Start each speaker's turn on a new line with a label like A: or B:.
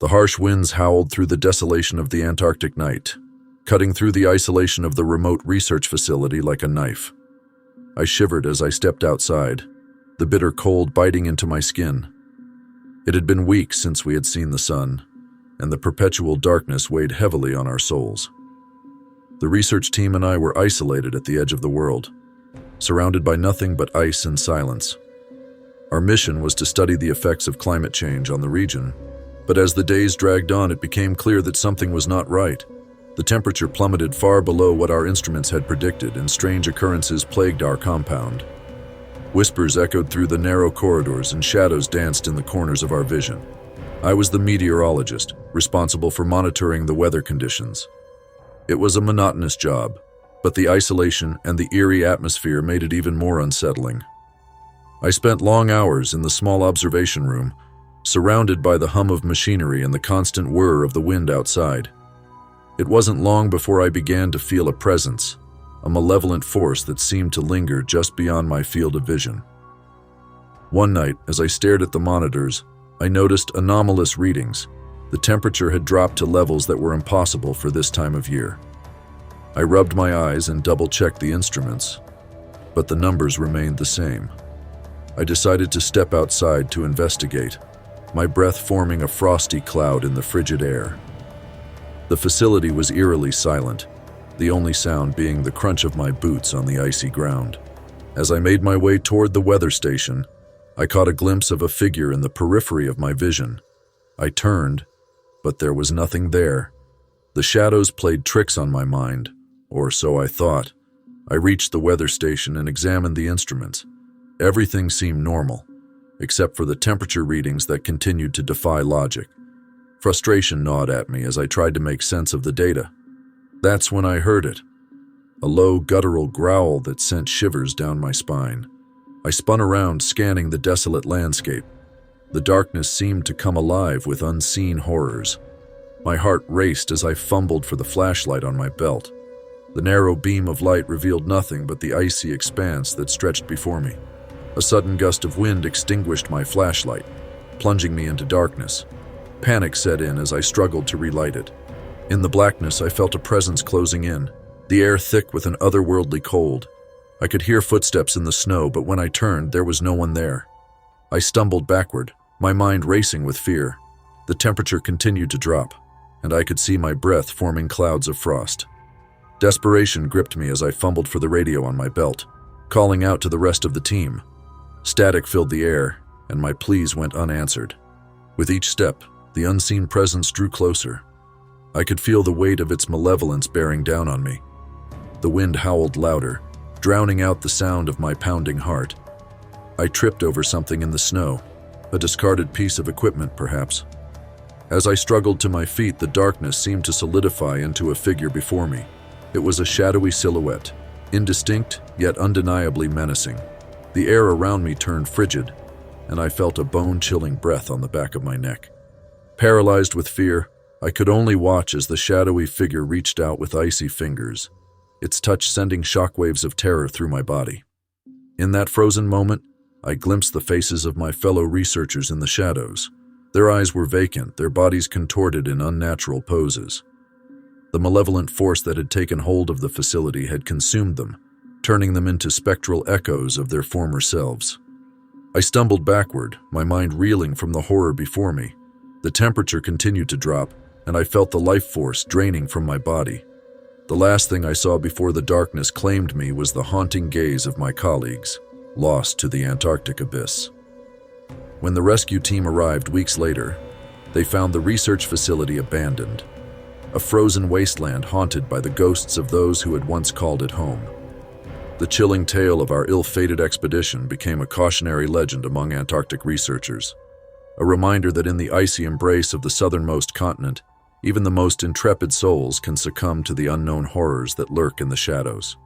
A: The harsh winds howled through the desolation of the Antarctic night, cutting through the isolation of the remote research facility like a knife. I shivered as I stepped outside, the bitter cold biting into my skin. It had been weeks since we had seen the sun, and the perpetual darkness weighed heavily on our souls. The research team and I were isolated at the edge of the world, surrounded by nothing but ice and silence. Our mission was to study the effects of climate change on the region, but as the days dragged on, it became clear that something was not right. The temperature plummeted far below what our instruments had predicted, and strange occurrences plagued our compound. Whispers echoed through the narrow corridors, and shadows danced in the corners of our vision. I was the meteorologist, responsible for monitoring the weather conditions. It was a monotonous job, but the isolation and the eerie atmosphere made it even more unsettling. I spent long hours in the small observation room, surrounded by the hum of machinery and the constant whir of the wind outside. It wasn't long before I began to feel a presence, a malevolent force that seemed to linger just beyond my field of vision. One night, as I stared at the monitors, I noticed anomalous readings. The temperature had dropped to levels that were impossible for this time of year. I rubbed my eyes and double-checked the instruments, but the numbers remained the same. I decided to step outside to investigate, my breath forming a frosty cloud in the frigid air. The facility was eerily silent, the only sound being the crunch of my boots on the icy ground. As I made my way toward the weather station, I caught a glimpse of a figure in the periphery of my vision. I turned, but there was nothing there. The shadows played tricks on my mind, or so I thought. I reached the weather station and examined the instruments. Everything seemed normal, except for the temperature readings that continued to defy logic. Frustration gnawed at me as I tried to make sense of the data. That's when I heard it, a low, guttural growl that sent shivers down my spine. I spun around, scanning the desolate landscape. The darkness seemed to come alive with unseen horrors. My heart raced as I fumbled for the flashlight on my belt. The narrow beam of light revealed nothing but the icy expanse that stretched before me. A sudden gust of wind extinguished my flashlight, plunging me into darkness. Panic set in as I struggled to relight it. In the blackness, I felt a presence closing in, the air thick with an otherworldly cold. I could hear footsteps in the snow, but when I turned, there was no one there. I stumbled backward, my mind racing with fear. The temperature continued to drop, and I could see my breath forming clouds of frost. Desperation gripped me as I fumbled for the radio on my belt, calling out to the rest of the team. Static filled the air, and my pleas went unanswered. With each step, the unseen presence drew closer. I could feel the weight of its malevolence bearing down on me. The wind howled louder, drowning out the sound of my pounding heart. I tripped over something in the snow, a discarded piece of equipment perhaps. As I struggled to my feet, the darkness seemed to solidify into a figure before me. It was a shadowy silhouette, indistinct yet undeniably menacing. The air around me turned frigid, and I felt a bone-chilling breath on the back of my neck. Paralyzed with fear, I could only watch as the shadowy figure reached out with icy fingers, its touch sending shockwaves of terror through my body. In that frozen moment, I glimpsed the faces of my fellow researchers in the shadows. Their eyes were vacant, their bodies contorted in unnatural poses. The malevolent force that had taken hold of the facility had consumed them, turning them into spectral echoes of their former selves. I stumbled backward, my mind reeling from the horror before me. The temperature continued to drop, and I felt the life force draining from my body. The last thing I saw before the darkness claimed me was the haunting gaze of my colleagues, lost to the Antarctic abyss. When the rescue team arrived weeks later, they found the research facility abandoned, a frozen wasteland haunted by the ghosts of those who had once called it home. The chilling tale of our ill-fated expedition became a cautionary legend among Antarctic researchers, a reminder that in the icy embrace of the southernmost continent, even the most intrepid souls can succumb to the unknown horrors that lurk in the shadows.